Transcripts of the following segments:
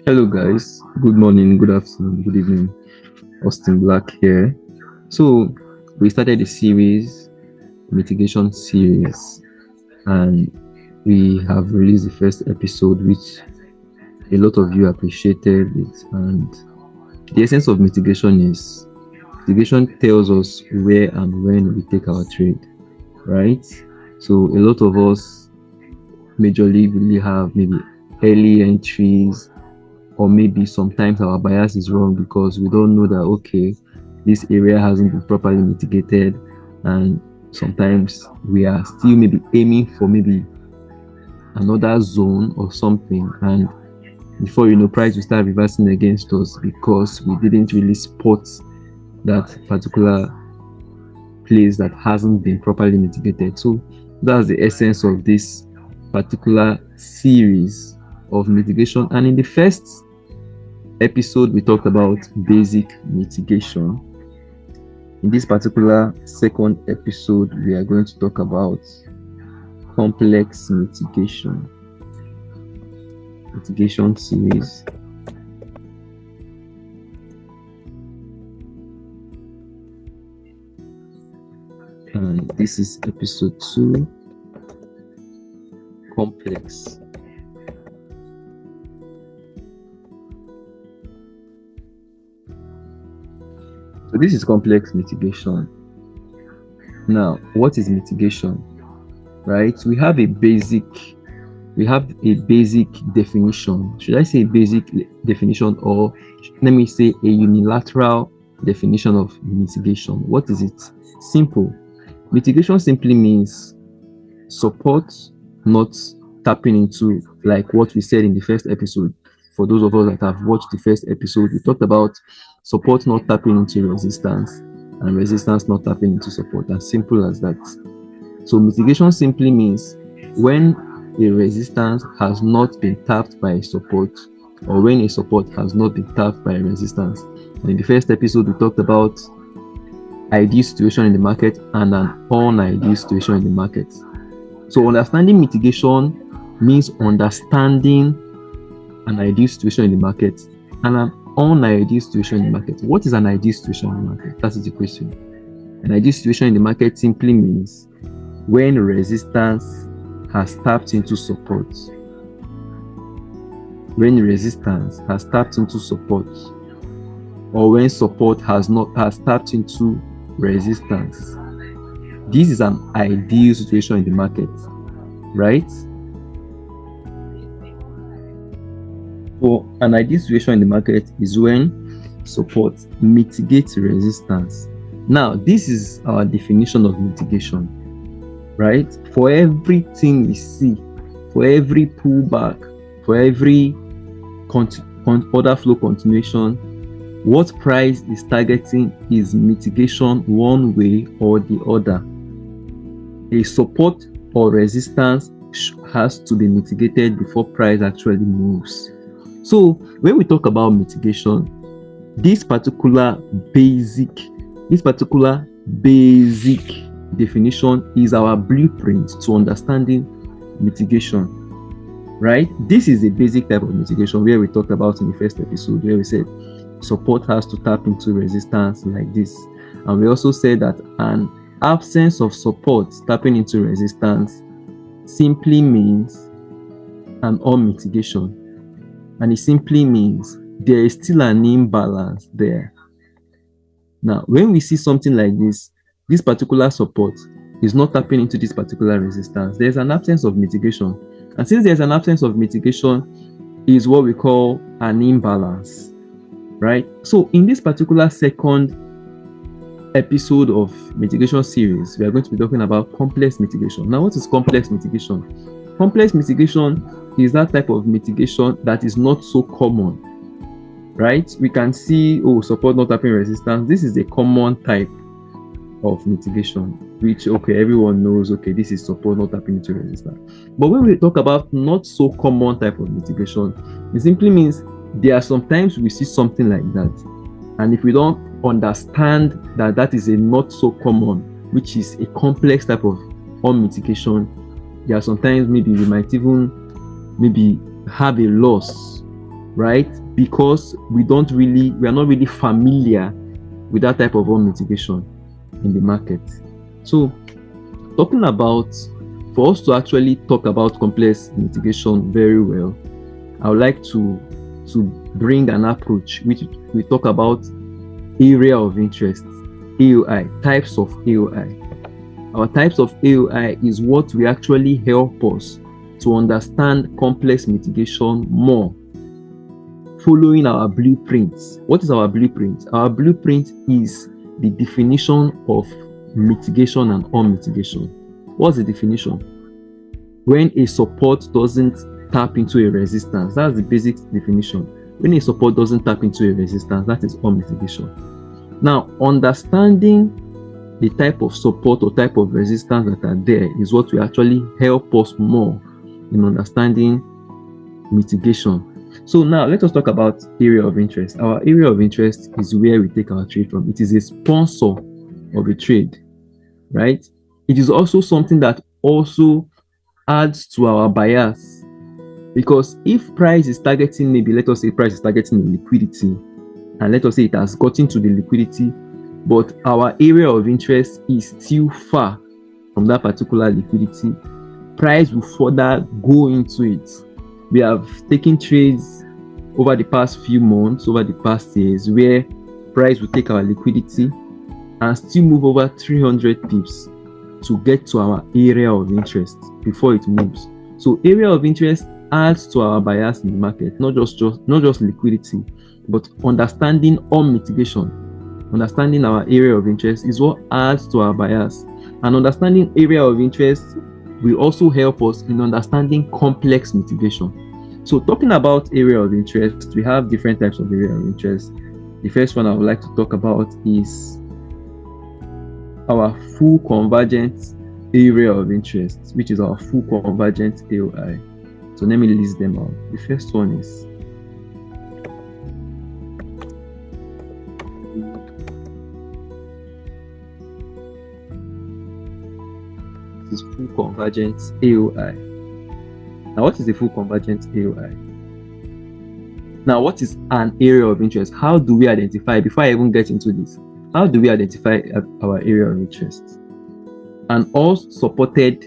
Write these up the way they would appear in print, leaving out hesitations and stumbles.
Hello, guys. Good morning, good afternoon, good evening. Austin Black here. So, we started a series, mitigation series, and we have released the first episode, which a lot of you appreciated it. And the essence of mitigation tells us where and when we take our trade, right? So, a lot of us majorly really have maybe early entries, or maybe sometimes our bias is wrong because we don't know that okay, this area hasn't been properly mitigated, and sometimes we are still maybe aiming for maybe another zone or something, and before you know, price will start reversing against us because we didn't really spot that particular place that hasn't been properly mitigated. So that's the essence of this particular series of mitigation. And in the first episode, we talked about basic mitigation. In this particular second episode, we are going to talk about complex mitigation series. And this is episode 2, complex. So this is complex mitigation. Now, what is mitigation? Right? We have a basic definition. Should I say basic definition, or let me say a unilateral definition of mitigation? What is it? Simple. Mitigation simply means support not tapping into, like what we said in the first episode. For those of us that have watched the first episode, we talked about support not tapping into resistance and resistance not tapping into support. As simple as that. So mitigation simply means when a resistance has not been tapped by a support, or when a support has not been tapped by a resistance. And in the first episode, we talked about ideal situation in the market and an unideal situation in the market. So understanding mitigation means understanding an ideal situation in the market and an unideal situation in the market. What is an ideal situation in the market? That is the question. An ideal situation in the market simply means when resistance has tapped into support. When resistance has tapped into support, or when support has tapped into resistance. This is an ideal situation in the market, right? So an ideal situation in the market is when support mitigates resistance. Now, this is our definition of mitigation, right? For everything we see, for every pullback, for every order flow continuation, what price is targeting is mitigation one way or the other. A support or resistance has to be mitigated before price actually moves. So when we talk about mitigation, this particular basic definition is our blueprint to understanding mitigation, right? This is a basic type of mitigation where we talked about in the first episode, where we said support has to tap into resistance like this. And we also said that an absence of support tapping into resistance simply means an mitigation. And it simply means there is still an imbalance there. Now, when we see something like this particular support is not tapping into this particular resistance, there's an absence of mitigation. And since there's an absence of mitigation, is what we call an imbalance, right? So in this particular second episode of mitigation series, we are going to be talking about complex mitigation. Now, what is complex mitigation? Complex mitigation is that type of mitigation that is not so common, right? We can see, support not tapping resistance. This is a common type of mitigation, which, everyone knows, this is support not tapping into resistance. But when we talk about not so common type of mitigation, it simply means there are sometimes we see something like that. And if we don't understand that that is a not so common, which is a complex type of mitigation, there are sometimes maybe we might even have a loss right? Because we are not really familiar with that type of mitigation in the market. So talking about, for us to actually talk about complex mitigation very well, I would like to bring an approach which we talk about area of interest, AOI, types of AOI. Our types of AOI is what will actually help us to understand complex mitigation more, following our blueprints. What is our blueprint? Our blueprint is the definition of mitigation and unmitigation. What's the definition? When a support doesn't tap into a resistance, that's the basic definition. When a support doesn't tap into a resistance, that is unmitigation. Now, understanding the type of support or type of resistance that are there is what will actually help us more in understanding mitigation. So now let us talk about area of interest. Our area of interest is where we take our trade from. It is a sponsor of a trade, right? It is also something that also adds to our bias, because if price is targeting, maybe let us say price is targeting the liquidity, and let us say it has gotten to the liquidity, but our area of interest is still far from that particular liquidity, price will further go into it. We have taken trades over the past few months, over the past years, where price will take our liquidity and still move over 300 pips to get to our area of interest before it moves. So area of interest adds to our bias in the market, not just liquidity, but understanding on mitigation. Understanding our area of interest is what adds to our bias, and understanding area of interest will also help us in understanding complex mitigation. So talking about area of interest, we have different types of area of interest. The first one I would like to talk about is our full convergent area of interest, which is our full convergent AOI. So let me list them out. The first one is full convergent AOI. Now, what is the full convergent AOI? Now, what is an area of interest? How do we identify, before I even get into this, how do we identify our area of interest? An unsupported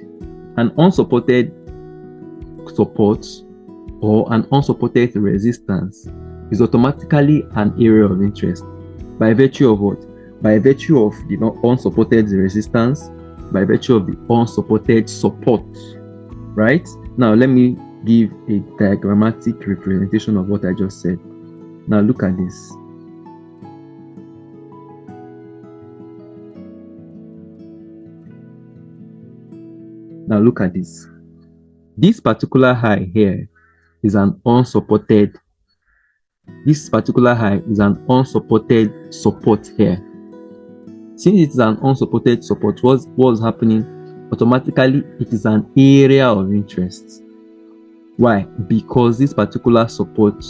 support or an unsupported resistance is automatically an area of interest. By virtue of what? By virtue of the unsupported resistance, by virtue of the unsupported support, right? Now let me give a diagrammatic representation of what I just said. Now look at this. Now look at this. This particular high here is an unsupported. This particular high is an unsupported support here. Since it is an unsupported support, what's happening? Automatically, it is an area of interest. Why? Because this particular support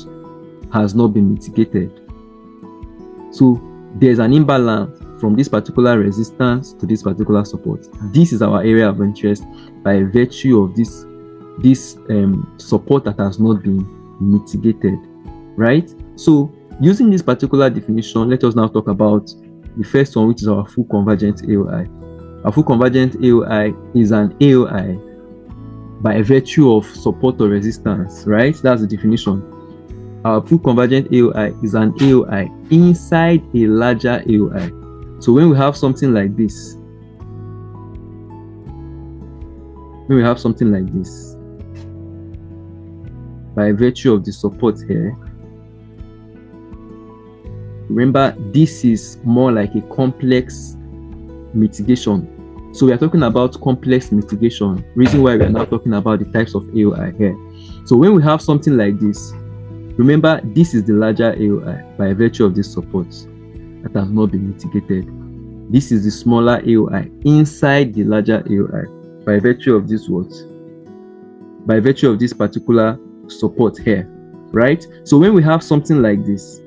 has not been mitigated. So there's an imbalance from this particular resistance to this particular support. This is our area of interest by virtue of this support that has not been mitigated, right? So using this particular definition, let us now talk about the first one, which is our full convergent AOI. Our full convergent AOI is an AOI by virtue of support or resistance, right? That's the definition. Our full convergent AOI is an AOI inside a larger AOI. So when we have something like this, by virtue of the support here, remember this is more like a complex mitigation. So we are talking about complex mitigation, reason why we are now talking about the types of AOI here. So when we have something like this, remember this is the larger AOI by virtue of this support that has not been mitigated. This is the smaller AOI inside the larger AOI by virtue of this what? By virtue of this particular support here, right? So when we have something like this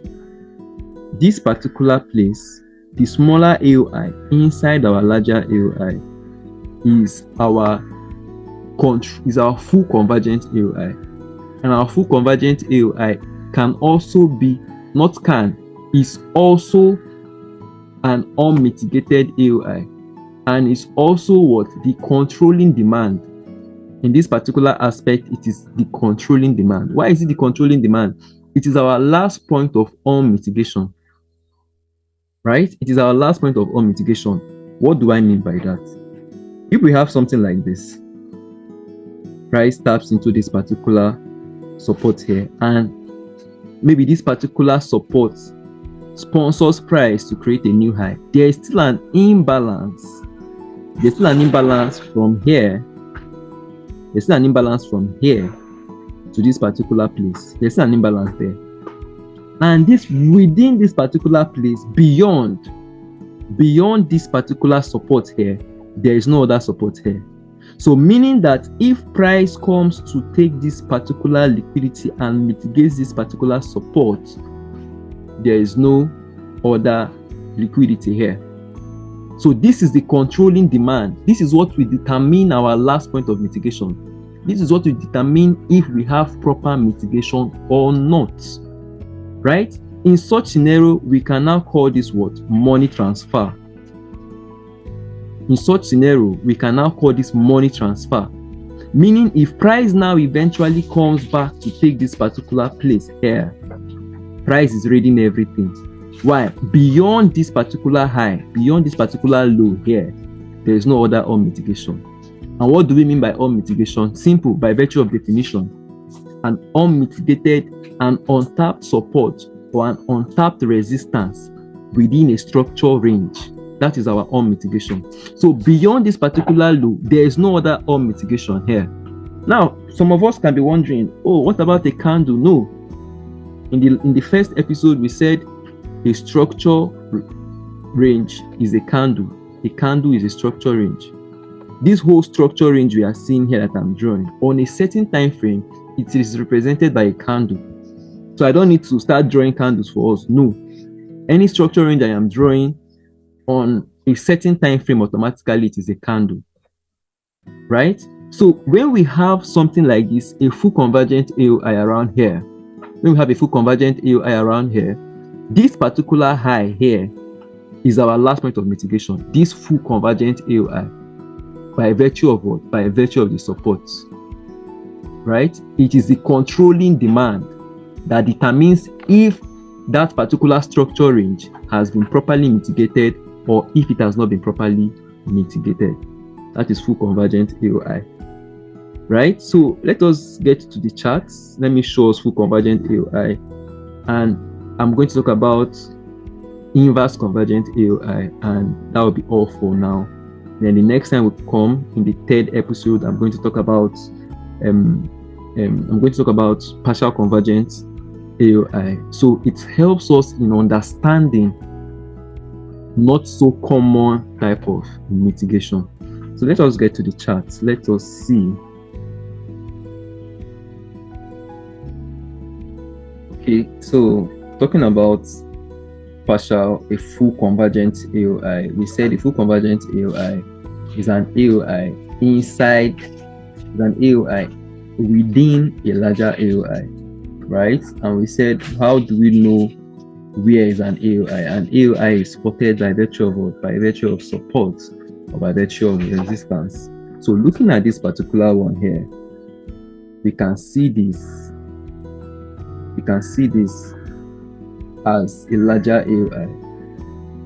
particular place, the smaller AOI inside our larger AOI is our full convergent AOI, and our full convergent AOI can also be, not can, is also an unmitigated AOI, and is also what? The controlling demand. In this particular aspect, it is the controlling demand. Why is it the controlling demand? It is our last point of unmitigation, right? It is our last point of unmitigation. What do I mean by that? If we have something like this, price taps into this particular support here, and maybe this particular support sponsors price to create a new high, there is still an imbalance. There's still an imbalance from here. There's still an imbalance from here to this particular place. There's still an imbalance there. And this, within this particular place, beyond this particular support here, there is no other support here. So meaning that if price comes to take this particular liquidity and mitigates this particular support, there is no other liquidity here. So this is the controlling demand. This is what will determine our last point of mitigation. This is what will determine if we have proper mitigation or not, right? In such scenario, we can now call this what? Money transfer. In such scenario, we can now call this money transfer. Meaning if price now eventually comes back to take this particular place here, price is reading everything. Why? Beyond this particular high, beyond this particular low here, there is no other unmitigation. And what do we mean by unmitigation? Simple, by virtue of definition. An unmitigated and untapped support or an untapped resistance within a structure range. That is our unmitigation. So beyond this particular low, there is no other unmitigation here. Now, some of us can be wondering, oh, what about a candle? No. In the first episode, we said a structure range is a candle. A candle is a structure range. This whole structure range we are seeing here that I'm drawing, on a certain time frame, it is represented by a candle. So I don't need to start drawing candles for us. No. Any structure range I am drawing on a certain time frame, automatically it is a candle, right? So when we have something like this, a full convergent AOI around here, when we have a full convergent AOI around here, this particular high here is our last point of mitigation. This full convergent AOI, by virtue of what? By virtue of the support, right? It is the controlling demand that determines if that particular structure range has been properly mitigated or if it has not been properly mitigated. That is full convergent AOI, right? So let us get to the charts. Let me show us full convergent AOI, and I'm going to talk about inverse convergent AOI, and that will be all for now. Then the next time we come, in the third episode, I'm going to talk about partial convergent AOI. So it helps us in understanding not so common type of mitigation. So let us get to the charts. Let us see. Okay, so talking about a full convergent AOI, we said the full convergent AOI is an AOI inside, is an AOI within a larger AOI, right? And we said, how do we know where is an AOI? An AOI is supported by virtue of what? By virtue of support or by virtue of resistance. So looking at this particular one here, we can see this. We can see this as a larger AOI,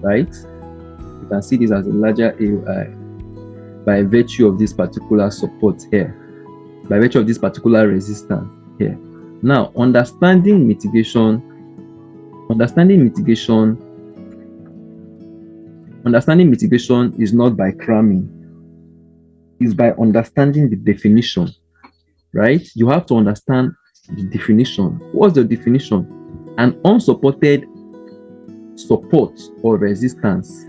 right? You can see this as a larger AOI by virtue of this particular support here, by virtue of this particular resistance here. Now, understanding mitigation is not by cramming, it's by understanding the definition, right? You have to understand the definition. What's the definition? An unsupported support or resistance.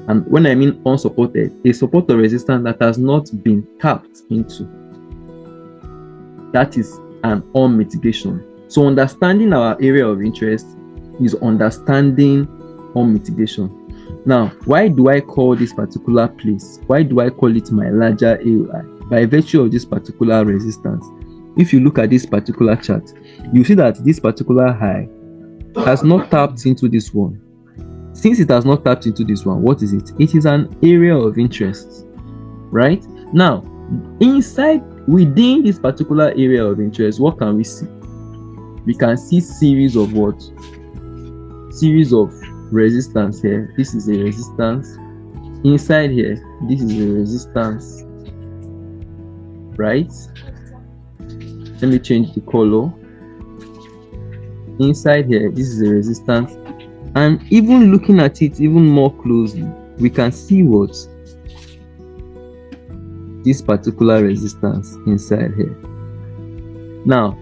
And when I mean unsupported, a support or resistance that has not been tapped into. That is an unmitigation. So understanding our area of interest is understanding unmitigation. Now, why do I call this particular place? Why do I call it my larger AOI? By virtue of this particular resistance. if you look at this particular chart, you see that this particular high has not tapped into this one. Since it has not tapped into this one, what is it? It is an area of interest, right? Now, within this particular area of interest, what can we see? We can see series of what? Series of resistance here. This is a resistance. Inside here, this is a resistance, right? Let me change the color. Inside here, this is a resistance. And even looking at it even more closely, we can see what? This particular resistance inside here. Now,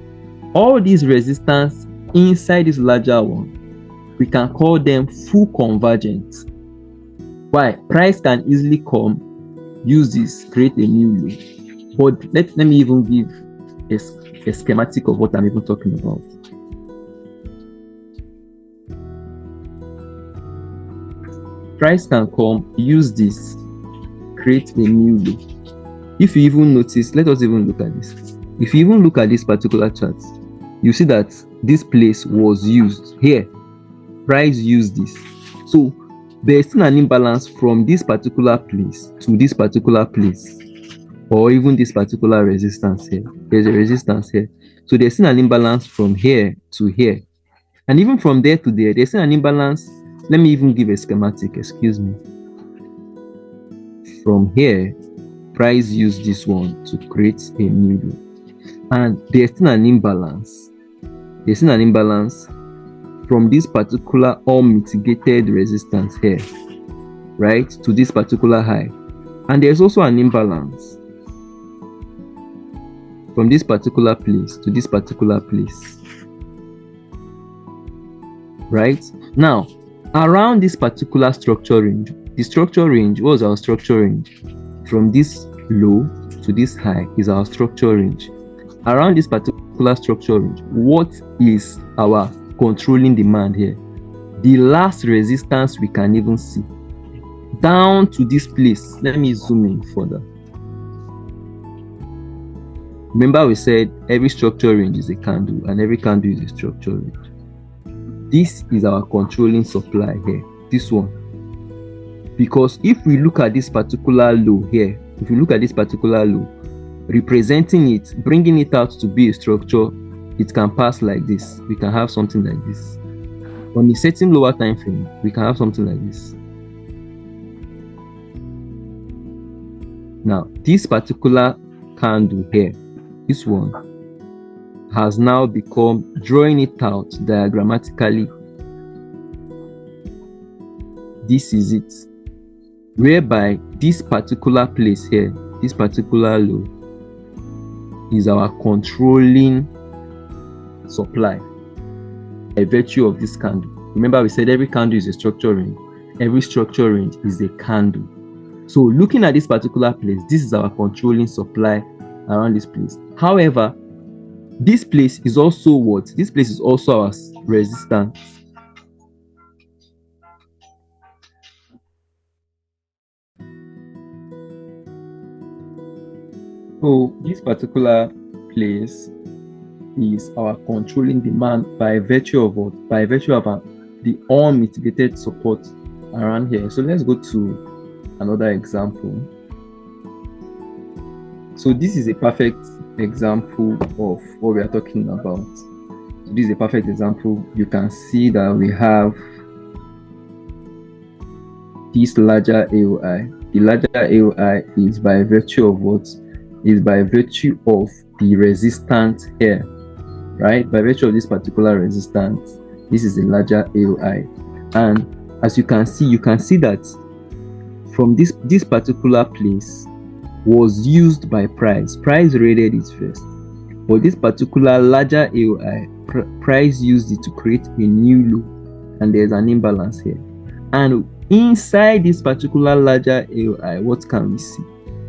all these resistance inside this larger one, we can call them full convergent. Why? Price can easily come, use this, create a new low. But let me even give a schematic of what I'm even talking about. Price can come, use this, create a new low. If you even notice, let us even look at this. If you even look at this particular chart, you see that this place was used here. Price used this. So there's still an imbalance from this particular place to this particular place, or even this particular resistance here. There's a resistance here. So there's still an imbalance from here to here. And even from there to there, there's still an imbalance. Let me even give a schematic, excuse me. From here, price used this one to create a new low. And there's still an imbalance. There's still an imbalance from this particular unmitigated resistance here, right, to this particular high. And there's also an imbalance from this particular place to this particular place, right? Now, around this particular structure range, the structure range, what was our structure range? From this low to this high is our structure range. Around this particular structure range, what is our controlling demand here? The last resistance we can even see down to this place. Let me zoom in further. Remember, we said every structure range is a candle and every candle is a structure range. This is our controlling supply here, this one. Because if we look at this particular low here, if we look at this particular low, representing it, bringing it out to be a structure, it can pass like this. We can have something like this. On a certain lower time frame, we can have something like this. Now, this particular candle here, this one, has now become, drawing it out diagrammatically, this is it, whereby this particular place here, this particular low, is our controlling supply by virtue of this candle. Remember, we said every candle is a structure range. Every structure range is a candle. So looking at this particular place, this is our controlling supply around this place. However, this place is also what? This place is also our resistance. So this particular place is our controlling demand by virtue of what? By virtue of the unmitigated support around here. So let's go to another example. So this is a perfect example of what we are talking about. So this is a perfect example. You can see that we have this larger AOI. The larger AOI is by virtue of what? Is by virtue of the resistance here, right? By virtue of this particular resistance, this is a larger AOI. And as you can see that from this particular place was used by price. Price rated it first. But this particular larger AOI, price used it to create a new low, and there's an imbalance here. And inside this particular larger AOI, what can we see?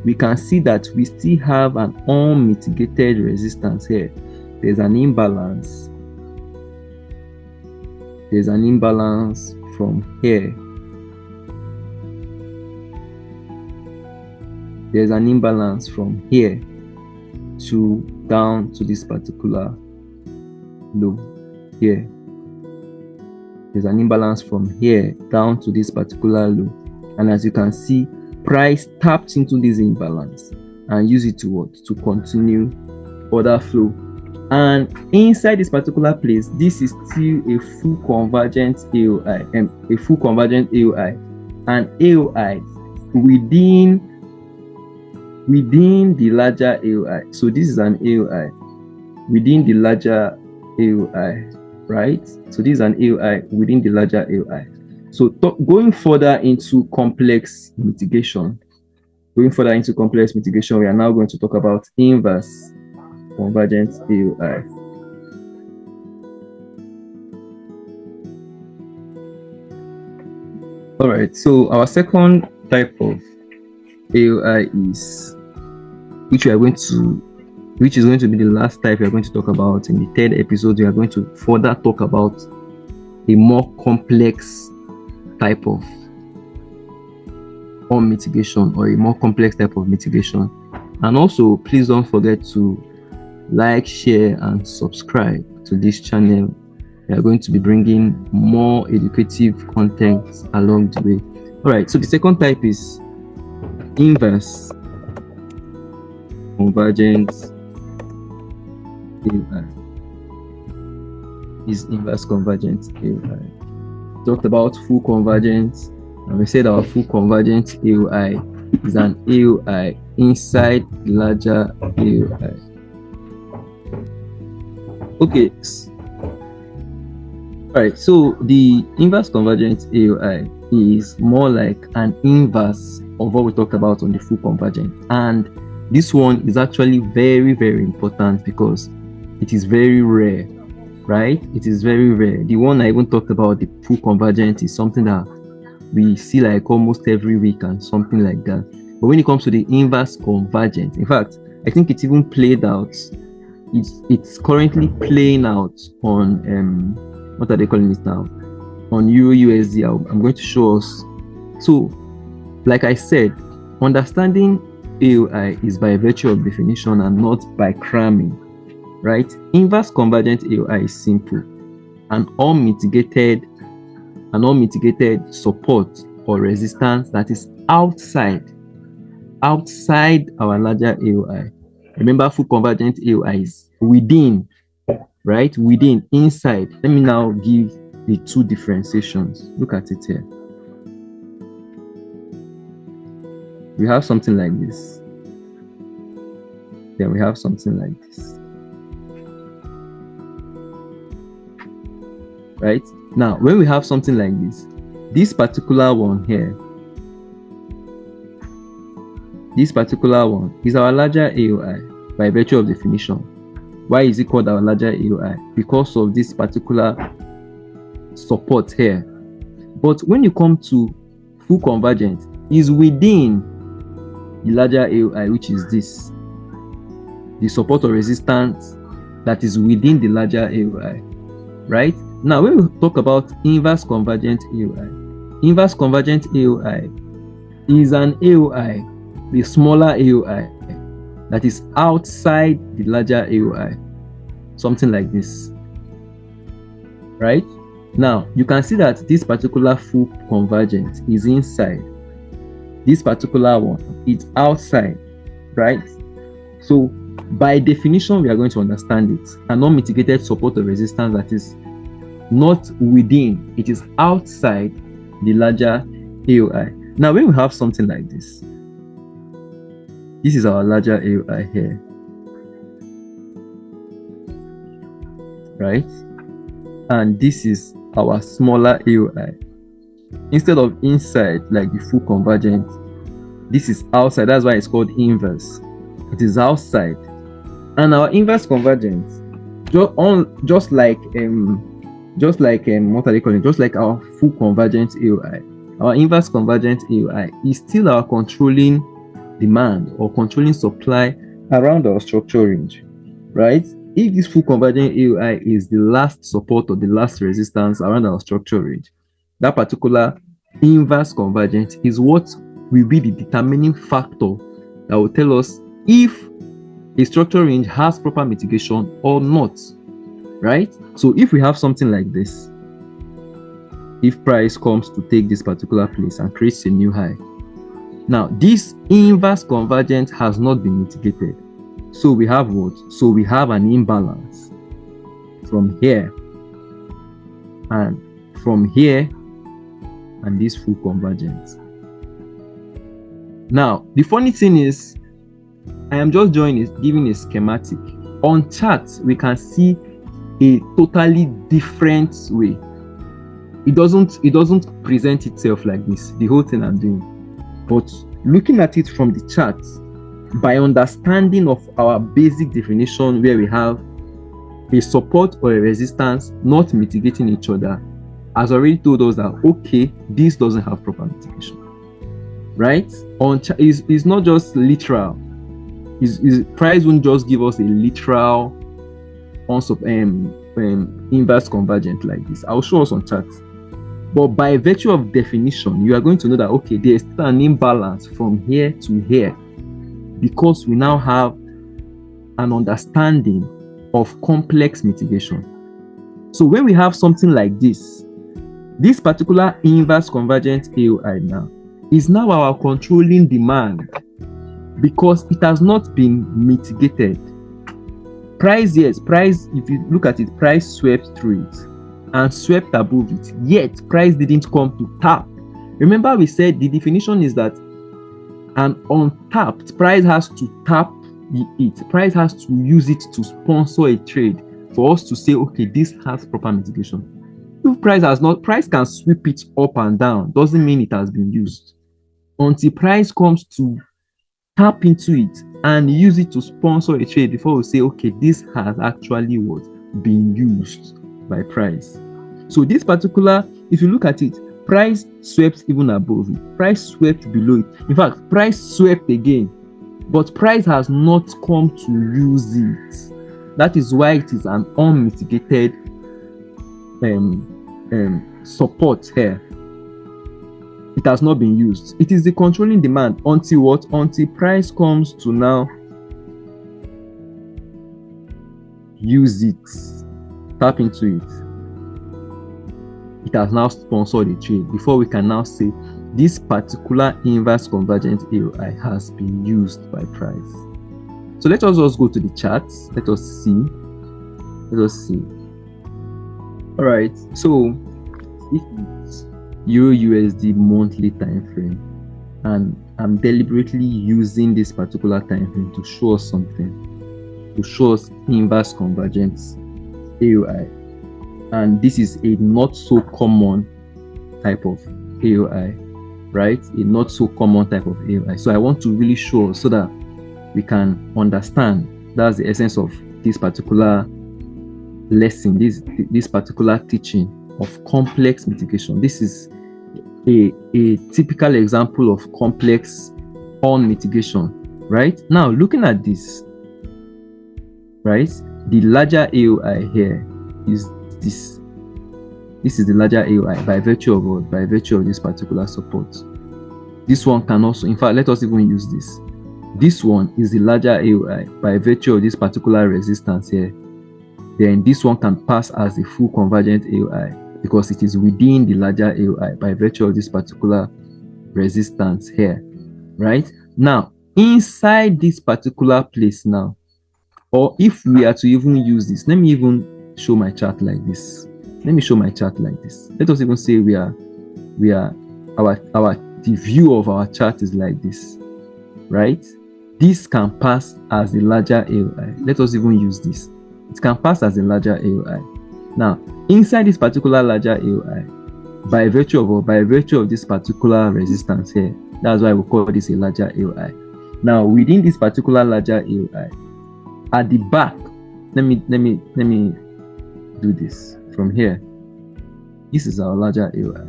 We can see that we still have an unmitigated resistance here. There's an imbalance. There's an imbalance from here. There's an imbalance from here. to down to this particular low here. There's an imbalance from here down to this particular low, and as you can see, price tapped into this imbalance and use it to what? To continue order flow. And inside this particular place, this is still a full convergent AOI, a full convergent AOI, and AOI within the larger AOI. So this is an AOI within the larger AOI, right? So this is an AOI within the larger AOI. So going further into complex mitigation, we are now going to talk about inverse convergent AOI. All right, so our second type of AOI is, which is going to be the last type we are going to talk about. In the third episode, we are going to further talk about a more complex type of mitigation, or a more complex type of mitigation. And also, please don't forget to like, share, and subscribe to this channel. We are going to be bringing more educative content along the way. All right, so the second type is inverse convergent AOI. Is inverse convergent AOI. Talked about full convergence, and we said our full convergent AOI is an AOI inside the larger AOI. Okay. All right, so the inverse convergent AOI is more like an inverse of what we talked about on the full convergent, and this one is actually very, very important because it is very rare, right? It is very rare. The one I even talked about, the full convergent, is something that we see like almost every week and something like that. But when it comes to the inverse convergent, in fact, I think it's even played out. It's currently playing out on what are they calling it now? On Euro USD. I'm going to show us. So, like I said, understanding AOI is by virtue of definition and not by cramming, right? Inverse convergent AOI is simple. An unmitigated support or resistance that is outside our larger AOI. Remember, full convergent AOI is within, right? Within, inside. Let me now give the two differentiations. Look at it here. We have something like this. Then we have something like this. Right? Now, when we have something like this particular one here, this particular one is our larger AOI by virtue of definition. Why is it called our larger AOI? Because of this particular support here. But when you come to full convergence, is within the larger AOI, which is this, the support or resistance that is within the larger AOI, right? Now, when we talk about inverse convergent AOI, inverse convergent AOI is an AOI, the smaller AOI, that is outside the larger AOI, something like this, right? Now, you can see that this particular full convergence is inside. This particular one is outside, right? So, by definition, we are going to understand it. An unmitigated support or resistance that is not within, it is outside the larger AOI. Now, when we have something like this, this is our larger AOI here, right? And this is our smaller AOI. Instead of inside, like the full convergence, this is outside. That's why it's called inverse. It is outside. And our inverse convergence, just like what are they calling? Just like our full convergent AOI, our inverse convergent AOI is still our controlling demand or controlling supply around our structure range, right? If this full convergent AOI is the last support or the last resistance around our structure range, that particular inverse convergence is what will be the determining factor that will tell us if a structure range has proper mitigation or not, right? So if we have something like this, if price comes to take this particular place and creates a new high, now this inverse convergence has not been mitigated. So we have what? So we have an imbalance from here and from here and this full convergence. Now, the funny thing is, I am just giving a schematic. On charts, we can see a totally different way. It doesn't present itself like this, the whole thing I'm doing. But looking at it from the charts, by understanding of our basic definition where we have a support or a resistance not mitigating each other, has already told us that, okay, this doesn't have proper mitigation, right? It's not just literal. Price won't just give us a literal inverse convergent like this. I'll show us on charts. But by virtue of definition, you are going to know that, okay, there is still an imbalance from here to here, because we now have an understanding of complex mitigation. So when we have something like this particular inverse convergent AOI now is now our controlling demand, because it has not been mitigated. Price, if you look at it, price swept through it and swept above it, yet price didn't come to tap. Remember, we said the definition is that an untapped price has to tap it. Price has to use it to sponsor a trade for us to say, okay, this has proper mitigation. If price has not, price can sweep it up and down, doesn't mean it has been used. Until price comes to tap into it and use it to sponsor a trade before we say, okay, this has actually been used by price. So this particular, if you look at it, price swept even above it, price swept below it. In fact, price swept again, but price has not come to use it. That is why it is an unmitigated support here. It has not been used. It is the controlling demand until what? Until price comes to now use it, tap into it. It has now sponsored a trade before we can now say this particular inverse convergent AOI has been used by price. So let us just go to the charts. Let us see. All right. So if it's Euro USD monthly time frame, and I'm deliberately using this particular time frame to show us something, to show us inverse convergence AOI. And this is a not so common type of AOI, right? A not so common type of AOI. So I want to really show so that we can understand. That's the essence of this particular lesson, this particular teaching of complex mitigation. This is a typical example of complex on mitigation, right? Now looking at this, right? The larger AOI here is this. This is the larger AOI by virtue of what? By virtue of this particular support. This one can also, in fact, let us even use this. This one is the larger AOI by virtue of this particular resistance here. Then this one can pass as a full convergent AOI because it is within the larger AOI by virtue of this particular resistance here, right? Now, inside this particular place now, or if we are to even use this, let me even show my chart like this. Let me show my chart like this. Let us even say the view of our chart is like this, right? This can pass as the larger AOI. Let us even use this. It can pass as a larger AOI. Now, inside this particular larger AOI, by virtue of this particular resistance here, that's why we call this a larger AOI. Now, within this particular larger AOI, at the back, let me do this from here. This is our larger AOI.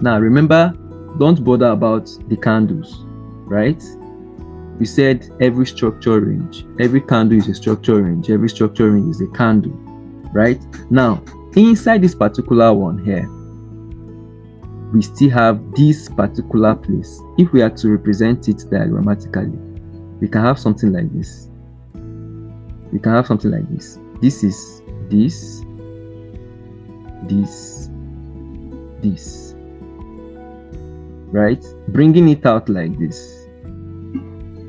Now, remember, don't bother about the candles, right? We said every structure range, every candle is a structure range, every structure range is a candle, right? Now, inside this particular one here, we still have this particular place. If we are to represent it diagrammatically, we can have something like this. we can have something like this. This is this, this, right? Bringing it out like this.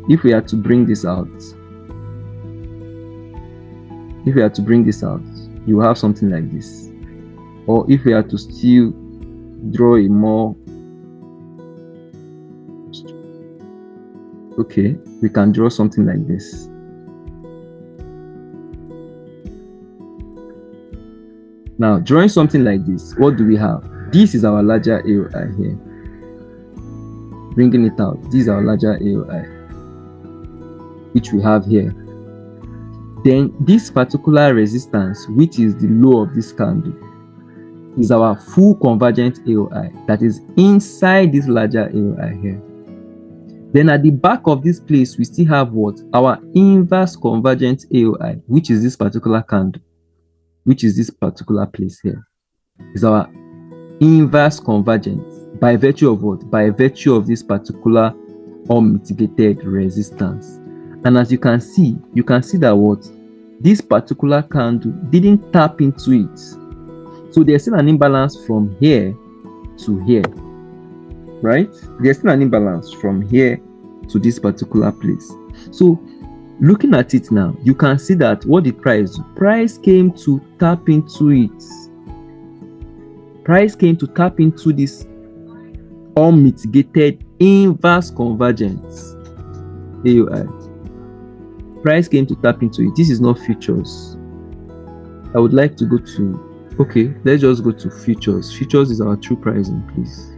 If we are to bring this out, you have something like this. Or if we are to still draw a more, okay, we can draw something like this. Now, drawing something like this, what do we have? This is our larger AOI here. Bringing it out, this is our larger AOI, which we have here. Then this particular resistance, which is the low of this candle, is our full convergent AOI that is inside this larger AOI here. Then at the back of this place, we still have what? Our inverse convergent AOI, which is this particular candle, which is this particular place here, is our inverse convergence by virtue of what? By virtue of this particular unmitigated resistance. And as you can see that what? This particular candle didn't tap into it. So there's still an imbalance from here to here, right? There's still an imbalance from here to this particular place. So looking at it now, you can see that what the price do? Price came to tap into it. Price came to tap into this unmitigated inverse convergence AOI. Price came to tap into it. This is not futures. I would like to go to, okay, let's just go to futures. Futures is our true pricing, please.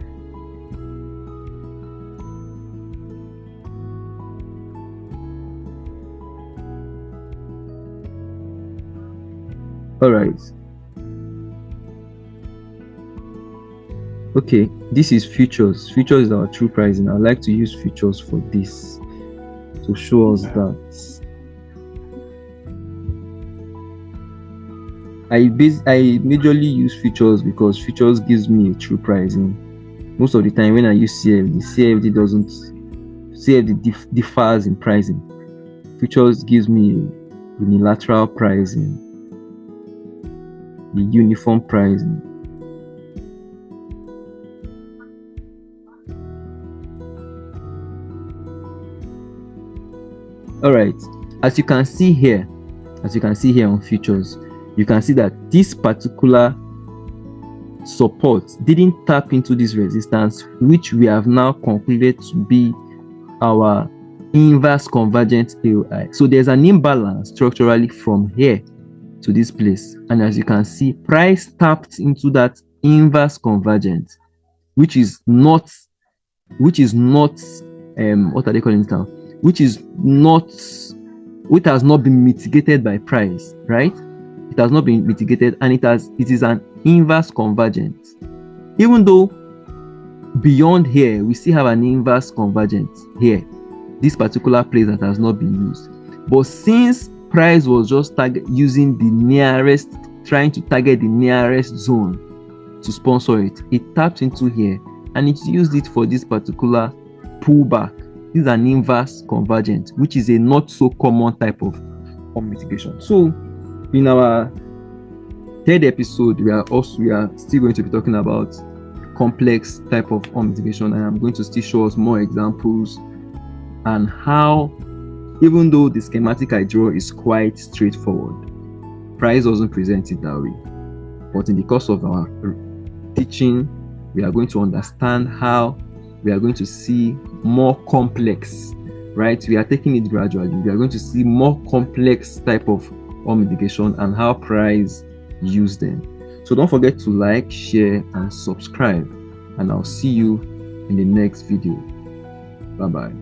All right. Okay, this is futures. Futures is our true pricing. I'd like to use futures for this to show us that. I majorly use futures because futures gives me a true pricing. Most of the time when I use CFD differs in pricing. Futures gives me unilateral pricing, the uniform pricing. All right, as you can see here on futures, you can see that this particular support didn't tap into this resistance, which we have now concluded to be our inverse convergent AOI. So there's an imbalance structurally from here to this place, and as you can see, price tapped into that inverse convergence, which has not been mitigated by price, right? It has not been mitigated, and it is an inverse convergence. Even though beyond here we still have an inverse convergence here, this particular place that has not been used. But since price was just trying to target the nearest zone to sponsor it, it tapped into here and it used it for this particular pullback. This is an inverse convergence, which is a not so common type of mitigation. So in our third episode, we are still going to be talking about complex type of mitigation, and I'm going to still show us more examples and how, even though the schematic I draw is quite straightforward, price doesn't present it that way. But in the course of our teaching, we are going to understand how we are going to see more complex, right? We are taking it gradually. We are going to see more complex type of mitigation and how price use them. So don't forget to like, share, and subscribe, and I'll see you in the next video. Bye bye.